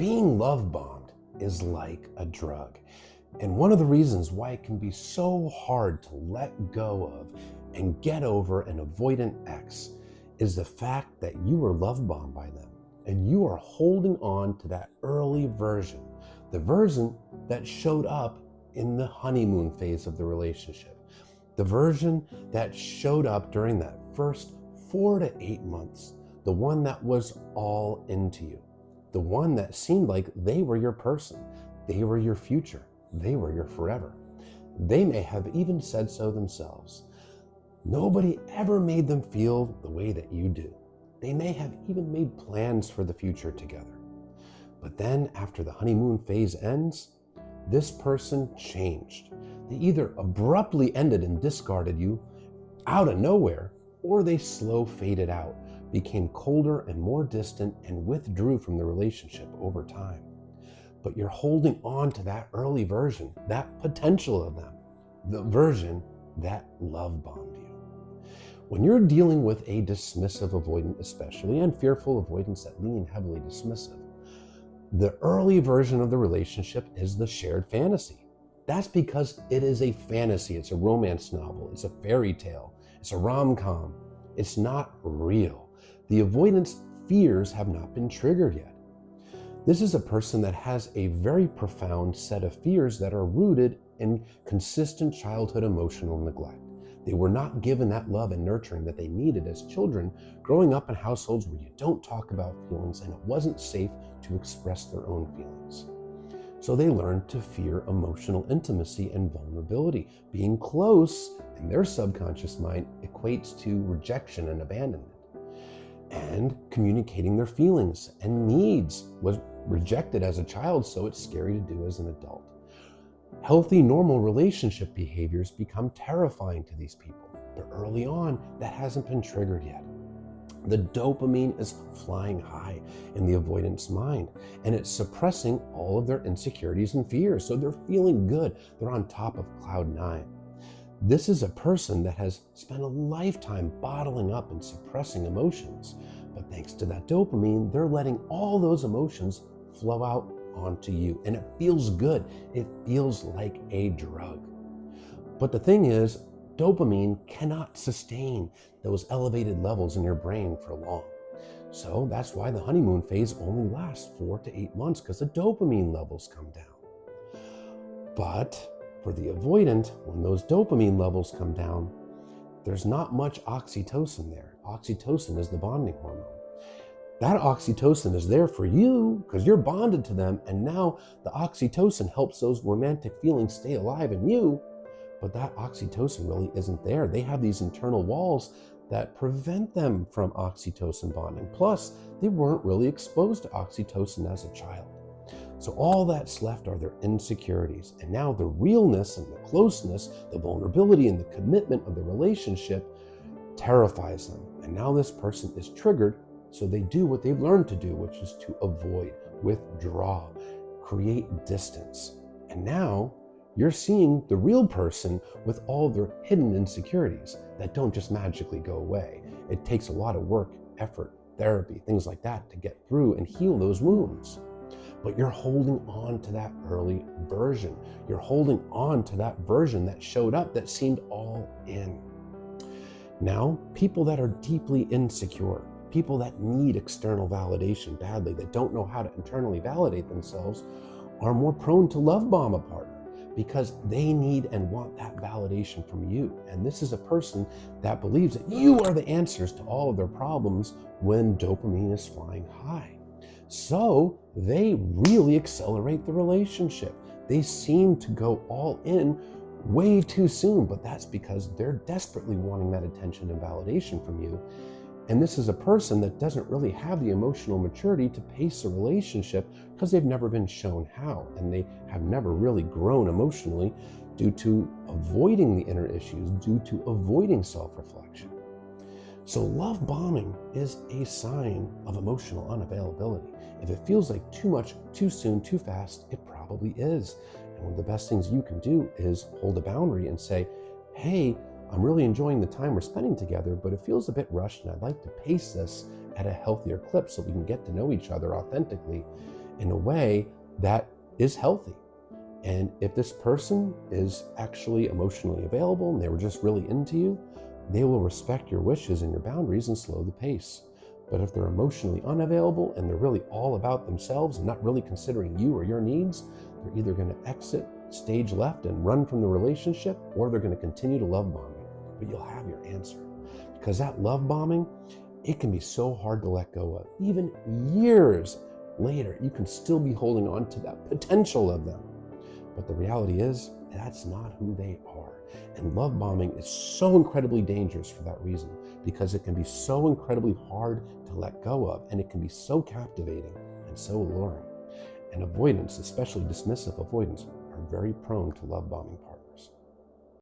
Being love bombed is like a drug. And one of the reasons why it can be so hard to let go of and get over an avoidant ex is the fact that you were love bombed by them and you are holding on to that early version, the version that showed up in the honeymoon phase of the relationship, the version that showed up during that first 4 to 8 months, the one that was all into you, the one that seemed like they were your person, they were your future, they were your forever. They may have even said so themselves. Nobody ever made them feel the way that you do. They may have even made plans for the future together. But then after the honeymoon phase ends, this person changed. They either abruptly ended and discarded you out of nowhere, or they slow faded out, became colder and more distant, and withdrew from the relationship over time. But you're holding on to that early version, that potential of them, the version that love bombed you. When you're dealing with a dismissive avoidant especially, and fearful avoidants that lean heavily dismissive, the early version of the relationship is the shared fantasy. That's because it is a fantasy. It's a romance novel. It's a fairy tale. It's a rom-com. It's not real. The avoidance fears have not been triggered yet. This is a person that has a very profound set of fears that are rooted in consistent childhood emotional neglect. They were not given that love and nurturing that they needed as children, growing up in households where you don't talk about feelings and it wasn't safe to express their own feelings. So they learned to fear emotional intimacy and vulnerability. Being close in their subconscious mind equates to rejection and abandonment. And communicating their feelings and needs was rejected as a child, so it's scary to do as an adult. Healthy, normal relationship behaviors become terrifying to these people, but early on, that hasn't been triggered yet. The dopamine is flying high in the avoidance mind, and it's suppressing all of their insecurities and fears, so they're feeling good. They're on top of cloud 9. This is a person that has spent a lifetime bottling up and suppressing emotions, but thanks to that dopamine, they're letting all those emotions flow out onto you, and it feels good. It feels like a drug. But the thing is, dopamine cannot sustain those elevated levels in your brain for long. So that's why the honeymoon phase only lasts 4 to 8 months, because the dopamine levels come down. But for the avoidant, when those dopamine levels come down, there's not much oxytocin there. Oxytocin is the bonding hormone. That oxytocin is there for you because you're bonded to them, and now the oxytocin helps those romantic feelings stay alive in you, but that oxytocin really isn't there. They have these internal walls that prevent them from oxytocin bonding. Plus, they weren't really exposed to oxytocin as a child. So all that's left are their insecurities, and now the realness and the closeness, the vulnerability and the commitment of the relationship terrifies them. And now this person is triggered, so they do what they've learned to do, which is to avoid, withdraw, create distance. And now you're seeing the real person with all their hidden insecurities that don't just magically go away. It takes a lot of work, effort, therapy, things like that to get through and heal those wounds. But you're holding on to that early version. You're holding on to that version that showed up that seemed all in. Now, people that are deeply insecure, people that need external validation badly, that don't know how to internally validate themselves, are more prone to love bomb a partner because they need and want that validation from you. And this is a person that believes that you are the answers to all of their problems when dopamine is flying high. So they really accelerate the relationship. They seem to go all in way too soon, but that's because they're desperately wanting that attention and validation from you. And this is a person that doesn't really have the emotional maturity to pace a relationship because they've never been shown how, and they have never really grown emotionally due to avoiding the inner issues, due to avoiding self-reflection. So love bombing is a sign of emotional unavailability. If it feels like too much, too soon, too fast, it probably is. And one of the best things you can do is hold a boundary and say, hey, I'm really enjoying the time we're spending together, but it feels a bit rushed and I'd like to pace this at a healthier clip so we can get to know each other authentically in a way that is healthy. And if this person is actually emotionally available and they were just really into you, they will respect your wishes and your boundaries and slow the pace. But if they're emotionally unavailable and they're really all about themselves and not really considering you or your needs, they're either going to exit stage left and run from the relationship, or they're going to continue to love bomb you. But you'll have your answer. Because that love bombing, it can be so hard to let go of. Even years later, you can still be holding on to that potential of them. But the reality is, that's not who they are. And love bombing is so incredibly dangerous for that reason, because it can be so incredibly hard to let go of, and it can be so captivating and so alluring. And avoidance, especially dismissive avoidance, are very prone to love bombing partners.